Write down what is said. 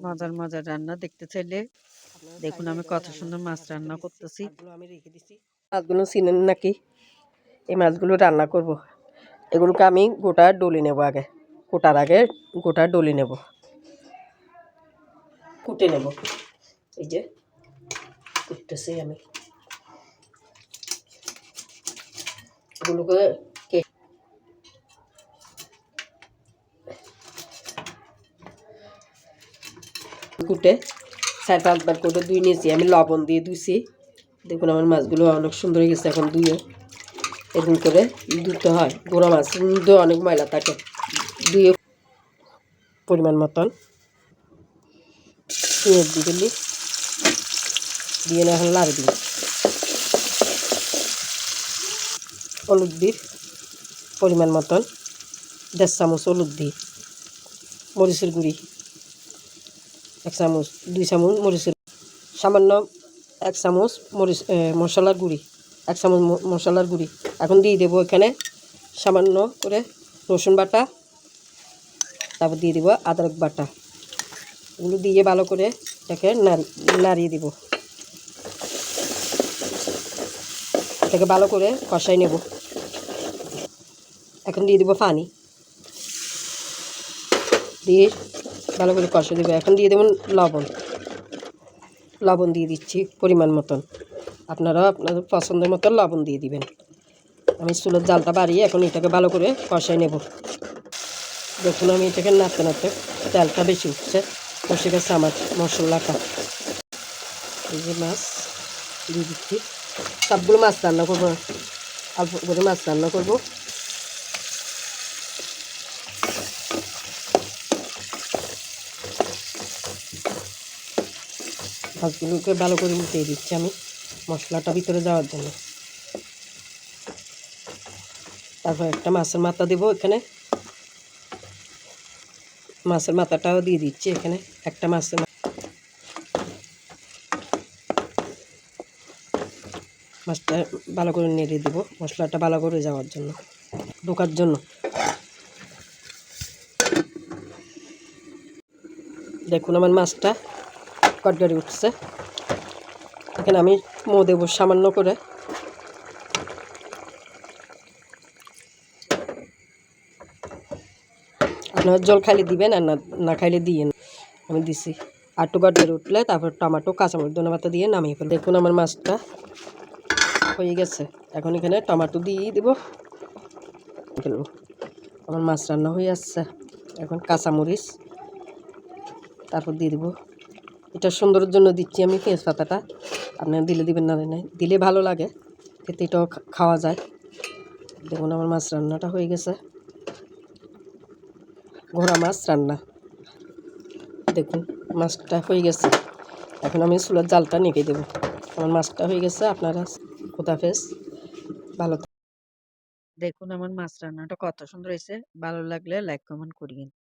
মজার মজার রান্না দেখতে চাইলে আপনারা দেখুন চাইলে আমি এভাবে কত রান্না সুন্দর মাছ রান্না করে রান্না দিচ্ছি। করতেছি। মাছগুলো আমি রেখে দিচ্ছি। মাছগুলো চিনেন নাকি? এই মাছগুলো রান্না করব। এগুলোকে আমি গোটা ডলে নেব আগে। কোটার আগে গোটা ডলে নেব, কুটে নেব। এই যে কুটতেছি আমি এগুলোকে কুটে 4-5 বার করে ধুয়ে নিয়েছি। আমি লবণ দিয়ে ধুইছি। দেখুন আমার মাছগুলো অনেক সুন্দর হয়ে গেছে। এখন ধুয়ে এরকম করে ধুতে হয়। গোড়া মাছ মধ্যে অনেক ময়লা থাকে। ধুয়ে পরিমাণ মতন পেঁয়াজ দিয়ে দিলি, দিয়ে এখন লাড়ি দিই। হলুদ দিই পরিমাণ মতন, 1.5 চামচ হলুদ দিই। মরিচের গুঁড়ি 1 চামচ, 2 চামচ মরিচের, সামান্য 1 চামচ মশলার গুঁড়ি, 1 চামচ মশলার গুঁড়ি। এখন দিয়ে দেবো এখানে সামান্য করে রসুন বাটা, তারপর দিয়ে দেবো আদরক বাটা। এগুলো দিয়ে ভালো করে এটাকে নাড়িয়ে দেবো। এটাকে ভালো করে কষাই নেব। এখন দিয়ে দেবো পানি, দিয়ে ভালো করে কষে দেবো। এখন দিয়ে দেবেন লবণ। লবণ দিয়ে দিচ্ছি পরিমাণ মতন। আপনারা আপনাদের পছন্দের মতন লবণ দিয়ে দিবেন। আমি চুলোর জালটা বাড়িয়ে এখন এটাকে ভালো করে কষাই নেব। দেখুন আমি এটাকে নাড়তে নাড়তে তেলটা বেশি উঠছে, কষে গেছে আমার মশলাটা। এই যে মাছ দিয়ে দিচ্ছি। সবগুলো মাছ রান্না করবো, অল্প করে মাছ রান্না করবো। মাছগুলোকে ভালো করে উল্টিয়ে দিচ্ছি আমি মশলাটা ভিতরে যাওয়ার জন্য। তারপর একটা মাছের মাথা দেবো এখানে। মাছের মাথাটাও দিয়ে দিচ্ছি এখানে। একটা মাছের মাছটা ভালো করে নেড়ে দেবো, মশলাটা ভালো করে যাওয়ার জন্য, ঢোকার জন্য। দেখুন আমার মাছটা কটগাড়ি উঠছে। এখানে আমি দেবো সামান্য করে। আপনারা জল খাইলে দিবেন, আর না খাইলে দিয়েন। আমি দিছি। আর একটু গড়গড়ে উঠলে তারপর টমেটো কাঁচামরিচ ধনেপাতা দিয়ে নামিয়ে ফেলবো। দেখুন আমার মাছটা হয়ে গেছে। এখন এখানে টমেটো দিয়ে দেবো, ফেলবো। আমার মাছ রান্না হয়ে আসছে। এখন কাঁচামরিচ তারপর দিয়ে দেবো। এটা সুন্দরের জন্য দিচ্ছি আমি পেঁয়াজ পাতাটা। আপনারা দিলে দিবেন, না নাই দিলে ভালো লাগে, এতে এটাও খাওয়া যায়। দেখুন আমার মাছ রান্নাটা হয়ে গেছে। ঘোড়া মাছ রান্না। দেখুন মাছটা হয়ে গেছে। এখন আমি চুলার জালটা নিভিয়ে দেবো। আমার মাছটা হয়ে গেছে। আপনারা খোদাফেজ, ভালো। দেখুন আমার মাছ রান্নাটা কত সুন্দর হয়েছে। ভালো লাগলে লাইক কমেন্ট করিয়েন।